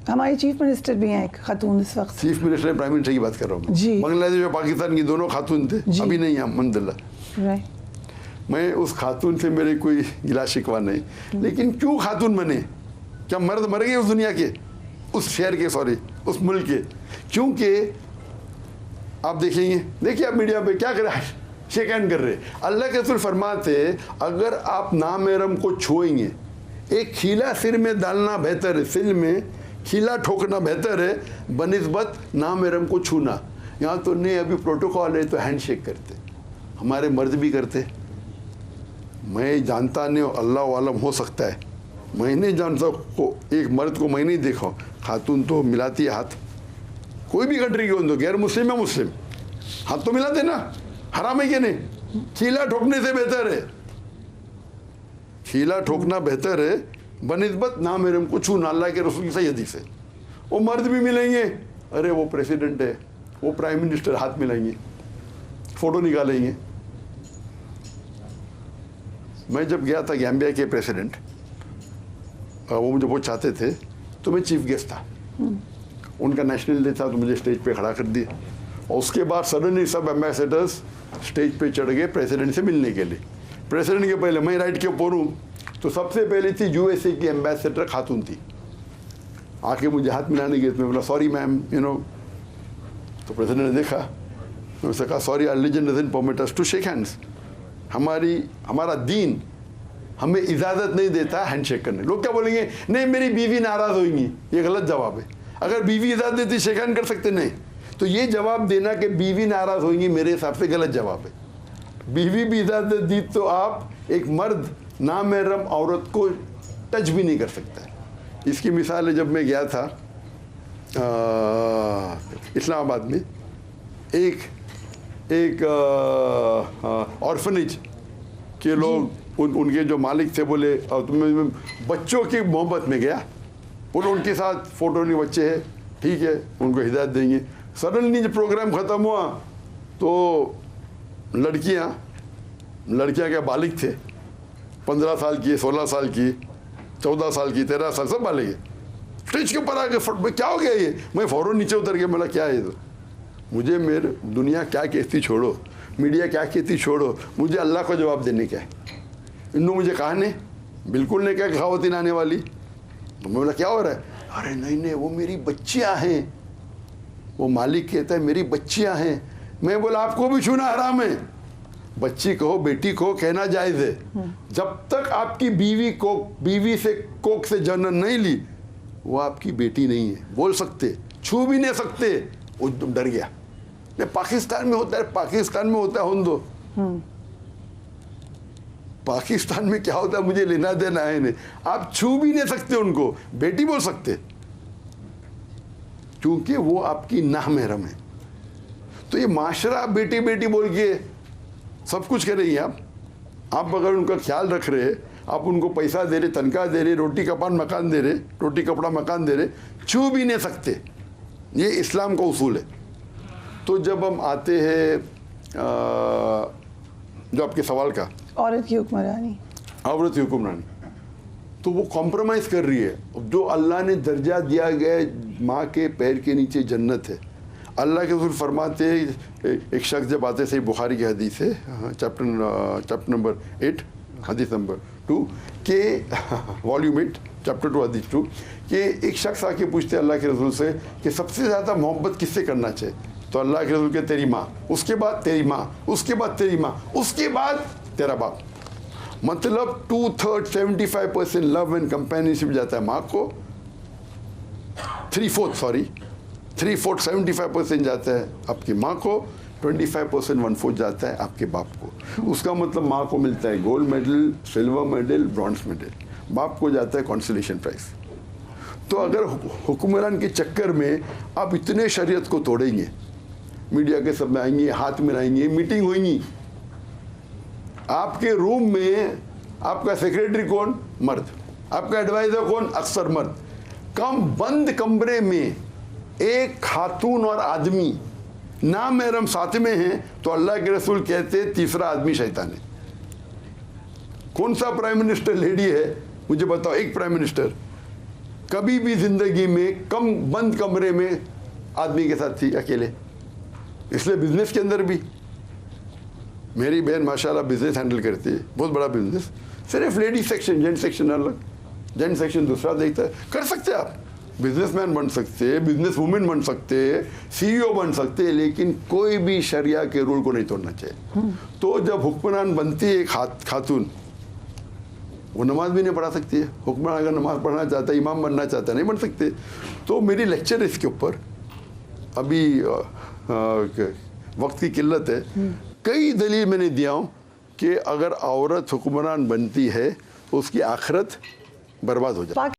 हमारी chief minister भी हैं एक खातून इस वक्त। चीफ मिनिस्टर प्राइम मिनिस्टर की बात कर रहा हूँ जी। बांग्लादेश और पाकिस्तान की दोनों खातून थे, अभी नहीं है अल्हम्दुलिल्लाह। राइट। मैं उस खातून से मेरे कोई गिला शिकवा नहीं, लेकिन क्यों खातून बने? क्या मर्द मर गए उस दुनिया के, उस शहर के, सॉरी उस मुल्क के? क्योंकि आप देखेंगे, देखिए आप मीडिया पे क्या कर रहे हैं, शेक हैंड कर रहे। अल्लाह के रसूल फरमाते अगर आप नामहरम को छुएंगे, एक खीला सिर में डालना बेहतर है, सिर में खीला ठोकना बेहतर है बनिस्बत नामहरम को छूना। यहाँ तो नहीं, अभी प्रोटोकॉल है तो हैंडशेक करते, हमारे मर्द भी करते। मैं जानता नहीं, अल्लाह आलम हो सकता है, मैं नहीं जानता को एक मर्द को मैं नहीं देखा, खातून तो मिलाती है हाथ, कोई भी कंट्री के हो तो, गैर मुस्लिम या मुस्लिम, हाथ तो मिलाते ना, हराम है कि नहीं? खीला ठोकने से बेहतर है, खीला ठोकना बेहतर है बनिस्बत नामहरम को छूना। अल्लाह के रसूल की सही हदीस है। वो मर्द भी मिलेंगे, अरे वो प्रेसिडेंट है, वो प्राइम मिनिस्टर, हाथ मिलाएंगे, फोटो निकालेंगे। मैं जब गया था गैम्बिया के प्रेसिडेंट, वो मुझे बहुत चाहते थे, तो मैं चीफ गेस्ट था, उनका नेशनल डे था, तो मुझे स्टेज पे खड़ा कर दिया। और उसके बाद सडनली सब एम्बेसडर्स स्टेज पे चढ़ गए प्रेसिडेंट से मिलने के लिए। प्रेसिडेंट के पहले मैं राइट के ऊपर हूँ, तो सबसे पहले थी यूएसए की एम्बेसडर खातून थी, आके मुझे हाथ मिलाने गई। मैं बोला सॉरी मैम, यू नो। तो प्रेसिडेंट ने देखा, तो उसने कहा sorry, our religion doesn't permit us to shake hands, हमारा दीन हमें इजाज़त नहीं देता हैंडशेक करने। लोग क्या बोलेंगे, नहीं मेरी बीवी नाराज़ होगी, ये गलत जवाब है। अगर बीवी इजाज़त देती शेक हैंड कर सकते, नहीं। तो ये जवाब देना कि बीवी नाराज़ होगी मेरे हिसाब से गलत जवाब है। बीवी भी इजाज़त दी तो आप एक मर्द नामहरम औरत को टच भी नहीं कर सकता है। इसकी मिसाल है, जब मैं गया था इस्लामाबाद में, एक ऑर्फनेज के लोग, उनके जो मालिक थे बोले, और तुम्हें बच्चों की मोहब्बत में गया, बोलो उनके साथ फ़ोटो नहीं, बच्चे हैं, ठीक है, उनको हिदायत देंगे। सडनली जब प्रोग्राम ख़त्म हुआ तो लड़कियां क्या बालिग थे, 15 साल की, 16 साल की, 14 साल की, 13 साल, सब बालिग है। स्टेज के ऊपर आके फट, क्या हो गया ये? मैं फ़ौरन नीचे उतर के बोला क्या है ये? तो मुझे मेरे दुनिया क्या कहती छोड़ो, मीडिया क्या कहती छोड़ो, मुझे अल्लाह को जवाब देने का है। इन्होंने मुझे कहा नहीं, बिल्कुल नहीं कहा खावतीन आने वाली। तो मैं बोला क्या हो रहा है? अरे नहीं, वो मेरी बच्चियाँ हैं। वो मालिक कहता है मेरी बच्चियाँ हैं। मैं बोला आपको भी छूना हराम है। बच्ची कहो, बेटी कहो, कहना जायज़ है। जब तक आपकी बीवी से कोख से जन्म नहीं ली, वो आपकी बेटी नहीं है, बोल सकते, छू भी नहीं सकते। वो डर गया। नहीं, पाकिस्तान में होता है, पाकिस्तान में होता है हुंदो, पाकिस्तान में क्या होता है मुझे लेना देना है नहीं। आप छू भी नहीं सकते उनको, बेटी बोल सकते, क्योंकि वो आपकी नामहरम है। तो ये माशरा बेटी बेटी बोल के सब कुछ कर रही है। आप अगर उनका ख्याल रख रहे, आप उनको पैसा दे रहे, तनख्वाह दे रहे, रोटी कपड़ा मकान दे रहे, रोटी कपड़ा मकान दे रहे, छू भी नहीं सकते। ये इस्लाम का उसूल है। तो जब हम आते हैं जो आपके सवाल का, औरत की हुक्मरानी, तो वो कॉम्प्रोमाइज़ कर रही है। जो अल्लाह ने दर्जा दिया गया, माँ के पैर के नीचे जन्नत है। अल्लाह के रसूल फरमाते, एक शख्स जब आते, सही बुखारी की हदीस है, चैप्टर नंबर 8 हदीस नंबर 2 के वॉल्यूम 8 चैप्टर 2 हदीस 2 कि एक शख्स आके पूछते अल्लाह के रसूल से कि सबसे ज़्यादा मोहब्बत किससे करना चाहिए? तो अल्लाह के रसूल के तेरी माँ, उसके बाद तेरी माँ, उसके बाद तेरी माँ, उसके बाद तेरा बाप। मतलब 2/3 75% लव एंड कंपेनियनशिप जाता है माँ को, 3/4 75% जाता है आपकी माँ को, 25% 1/4 जाता है आपके बाप को। उसका मतलब माँ को मिलता है gold medal, silver medal, bronze medal, बाप को जाता है कंसोलेशन प्राइज। तो अगर हुक्मरान के चक्कर में आप इतने शरीयत को तोड़ेंगे, मीडिया के सब में आएंगे, हाथ मिलाएंगे, मीटिंग होगी, आपके रूम में आपका सेक्रेटरी कौन? मर्द, आपका एडवाइजर कौन? अक्सर मर्द। कम बंद कमरे में एक खातून और आदमी नामहरम साथ में हैं, तो अल्लाह के रसूल कहते तीसरा आदमी शैतान है। कौन सा प्राइम मिनिस्टर लेडी है मुझे बताओ? एक प्राइम मिनिस्टर कभी भी जिंदगी में कम बंद कमरे में आदमी के साथ थी अकेले। इसलिए बिजनेस के अंदर भी मेरी बहन माशाल्लाह बिजनेस हैंडल करती है, बहुत बड़ा बिजनेस। सिर्फ लेडीज सेक्शन, जेंट सेक्शन अलग, जेंट सेक्शन दूसरा देखता है। कर सकते हैं आप, बिजनेसमैन बन सकते हैं, बिजनेस वुमेन बन सकते हैं, सीईओ बन सकते हैं, लेकिन कोई भी शरिया के रूल को नहीं तोड़ना चाहिए। तो जब हुक्मरान बनती है एक खातून, वो नमाज भी नहीं पढ़ा सकती है। हुक्मरान अगर नमाज पढ़ना चाहता है, इमाम बनना चाहता है, नहीं बन सकते। तो मेरी लेक्चर है इसके ऊपर, अभी वक्त की किल्लत है। कई दलील मैंने दिया हूँ कि अगर औरत हुक्मरान बनती है तो उसकी आखिरत बर्बाद हो जाती है।